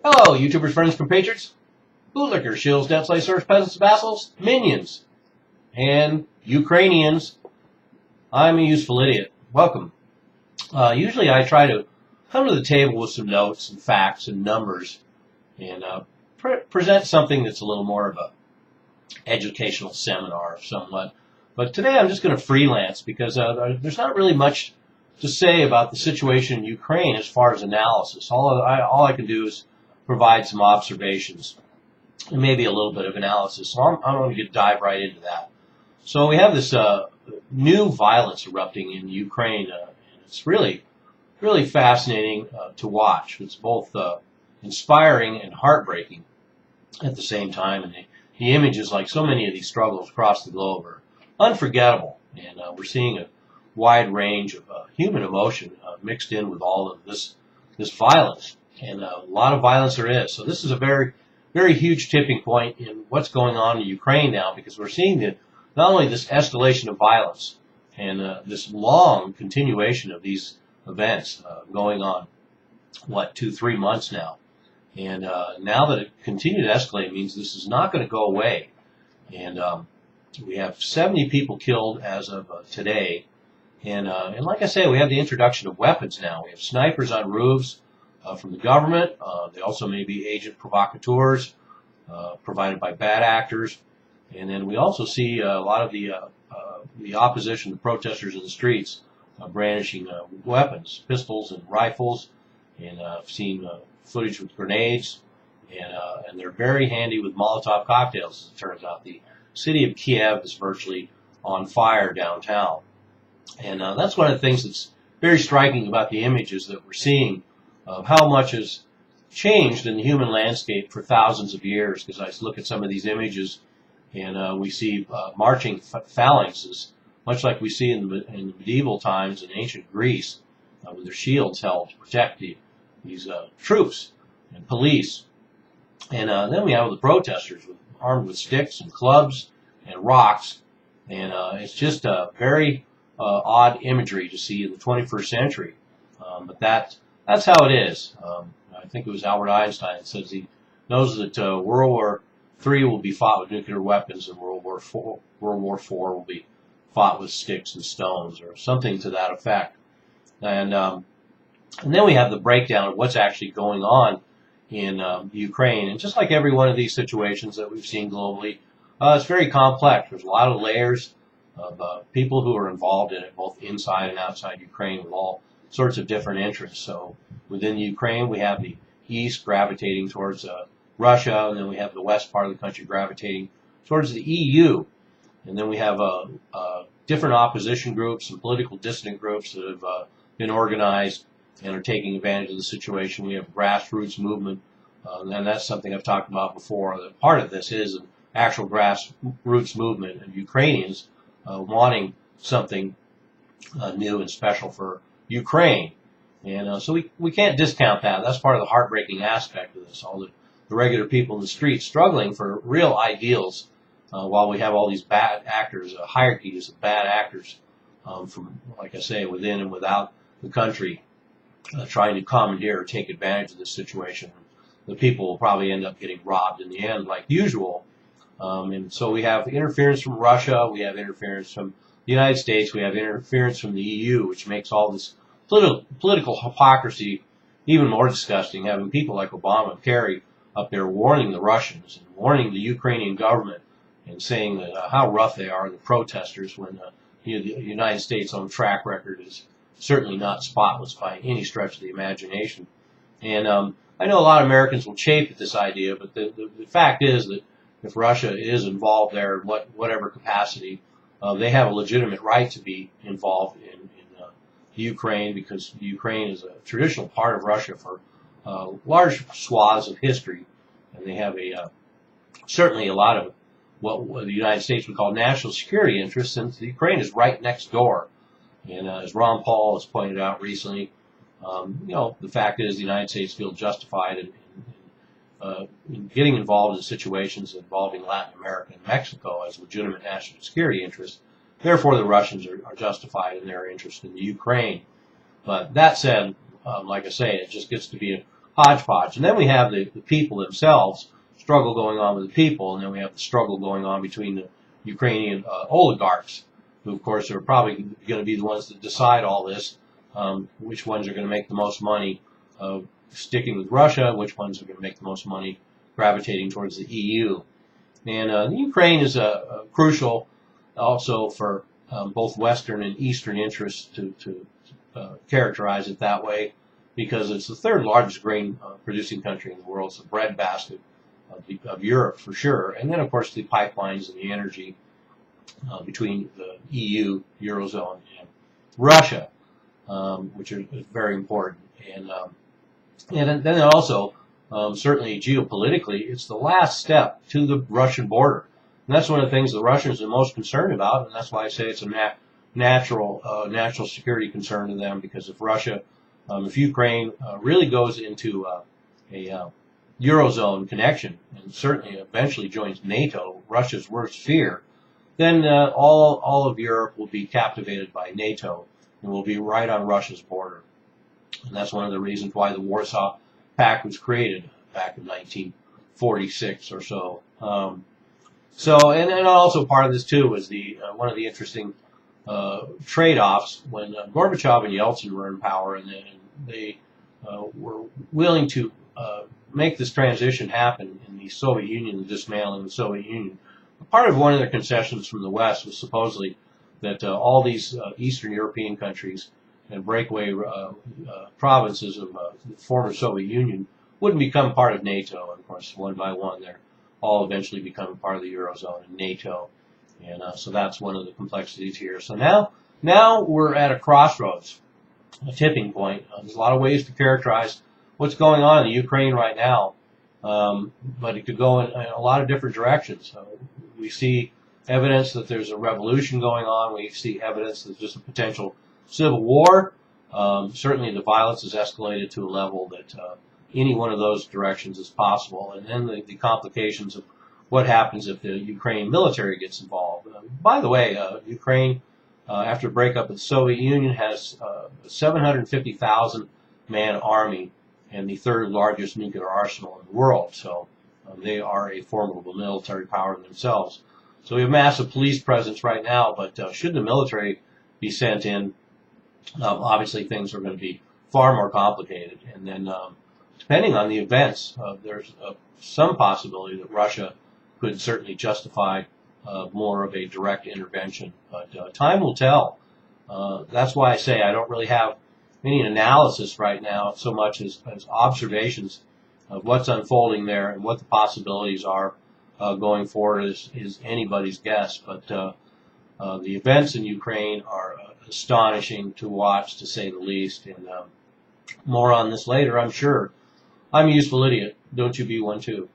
Hello, YouTubers, friends, compatriots, bootlickers, shills, death slaves, serfs, peasants, vassals, minions, and Ukrainians. I'm a useful idiot. Welcome. Usually I try to come to the table with some notes and facts and numbers and present something that's a little more of a educational seminar somewhat. But today I'm just going to freelance because there's not really much to say about the situation in Ukraine as far as analysis. All I can do is provide some observations and maybe a little bit of analysis. So I'm going to dive right into that. So we have this new violence erupting in Ukraine. It's really fascinating to watch. It's both inspiring and heartbreaking at the same time. And the images, like so many of these struggles across the globe, are unforgettable. And we're seeing a wide range of human emotion mixed in with all of this violence. And a lot of violence there is. So this is a very huge tipping point in what's going on in Ukraine now, because we're seeing not only this escalation of violence and this long continuation of these events going on, 2-3 months now. And now that it continued to escalate means this is not going to go away. And we have 70 people killed as of today. And like I say, we have the introduction of weapons now. We have snipers on roofs from the government. They also may be agent provocateurs provided by bad actors. And then we also see a lot of the opposition, the protesters in the streets, brandishing weapons, pistols and rifles. And I've seen footage with grenades. And they're very handy with Molotov cocktails, as it turns out. The city of Kiev is virtually on fire downtown. And that's one of the things that's very striking about the images that we're seeing of how much has changed in the human landscape for thousands of years. Because I look at some of these images and we see marching phalanxes, much like we see in the medieval times in ancient Greece, with their shields held to protect these troops and police. And then we have the protesters armed with sticks and clubs and rocks. And it's just a very odd imagery to see in the 21st century. But that's how it is. I think it was Albert Einstein that says he knows that World War III will be fought with nuclear weapons and World War IV will be fought with sticks and stones, or something to that effect. And then we have the breakdown of what's actually going on in Ukraine. And just like every one of these situations that we've seen globally, it's very complex. There's a lot of layers of people who are involved in it, both inside and outside Ukraine, with all sorts of different interests. So within Ukraine, we have the east gravitating towards Russia, and then we have the west part of the country gravitating towards the EU. And then we have different opposition groups and political dissident groups that have been organized and are taking advantage of the situation. We have grassroots movement, and that's something I've talked about before. That part of this is an actual grassroots movement of Ukrainians wanting something new and special for Ukraine. And so we can't discount that. That's part of the heartbreaking aspect of this. All the regular people in the streets struggling for real ideals, while we have all these bad actors, hierarchies of bad actors from, like I say, within and without the country, trying to commandeer or take advantage of this situation. The people will probably end up getting robbed in the end, like usual. And so we have interference from Russia, we have interference from the United States, we have interference from the EU, which makes all this political hypocrisy even more disgusting, having people like Obama and Kerry up there warning the Russians and warning the Ukrainian government and saying how rough they are, the protesters, when the United States' own track record is certainly not spotless by any stretch of the imagination. And I know a lot of Americans will chafe at this idea, but the fact is that if Russia is involved there in whatever capacity, they have a legitimate right to be involved in Ukraine, because Ukraine is a traditional part of Russia for large swaths of history, and they have certainly a lot of what the United States would call national security interests, since Ukraine is right next door. And as Ron Paul has pointed out recently, the fact is the United States feels justified in getting involved in situations involving Latin America and Mexico as legitimate national security interests. Therefore, the Russians are justified in their interest in the Ukraine. But that said, like I say, it just gets to be hodgepodge. And then we have the people themselves, struggle going on with the people, and then we have the struggle going on between the Ukrainian oligarchs, who of course are probably going to be the ones that decide all this, which ones are going to make the most money sticking with Russia, which ones are going to make the most money gravitating towards the EU. And Ukraine is crucial also for both Western and Eastern interests to characterize it that way, because it's the third largest grain producing country in the world. It's the breadbasket of Europe for sure. And then, of course, the pipelines and the energy between the EU, Eurozone, and Russia, which are very important. And then also, certainly geopolitically, it's the last step to the Russian border. And that's one of the things the Russians are most concerned about, and that's why I say it's a national security concern to them, because if Russia, if Ukraine really goes into a Eurozone connection, and certainly eventually joins NATO, Russia's worst fear, then all of Europe will be captivated by NATO and will be right on Russia's border. And that's one of the reasons why the Warsaw Pact was created back in 1946 or so. And also part of this too was one of the interesting trade-offs when Gorbachev and Yeltsin were in power, and they were willing to make this transition happen in the Soviet Union, the dismantling of the Soviet Union. Part of one of their concessions from the West was supposedly that all these Eastern European countries and breakaway provinces of the former Soviet Union wouldn't become part of NATO. And of course, one by one, they're all eventually becoming part of the Eurozone and NATO. And so that's one of the complexities here. So now we're at a crossroads, a tipping point. There's a lot of ways to characterize what's going on in the Ukraine right now, but it could go in a lot of different directions. We see evidence that there's a revolution going on. We see evidence that there's just a potential civil war. Certainly the violence has escalated to a level that any one of those directions is possible. And then the complications of what happens if the Ukrainian military gets involved. By the way, Ukraine, after the breakup of the Soviet Union, has a 750,000 man army and the third largest nuclear arsenal in the world. So they are a formidable military power themselves. So we have massive police presence right now, but should the military be sent in, obviously things are going to be far more complicated. And then depending on the events, there's some possibility that Russia could certainly justify more of a direct intervention. But time will tell. That's why I say I don't really have any analysis right now so much as observations of what's unfolding there and what the possibilities are going forward is anybody's guess. But the events in Ukraine are astonishing to watch, to say the least. And more on this later, I'm sure. I'm a useful idiot. Don't you be one too.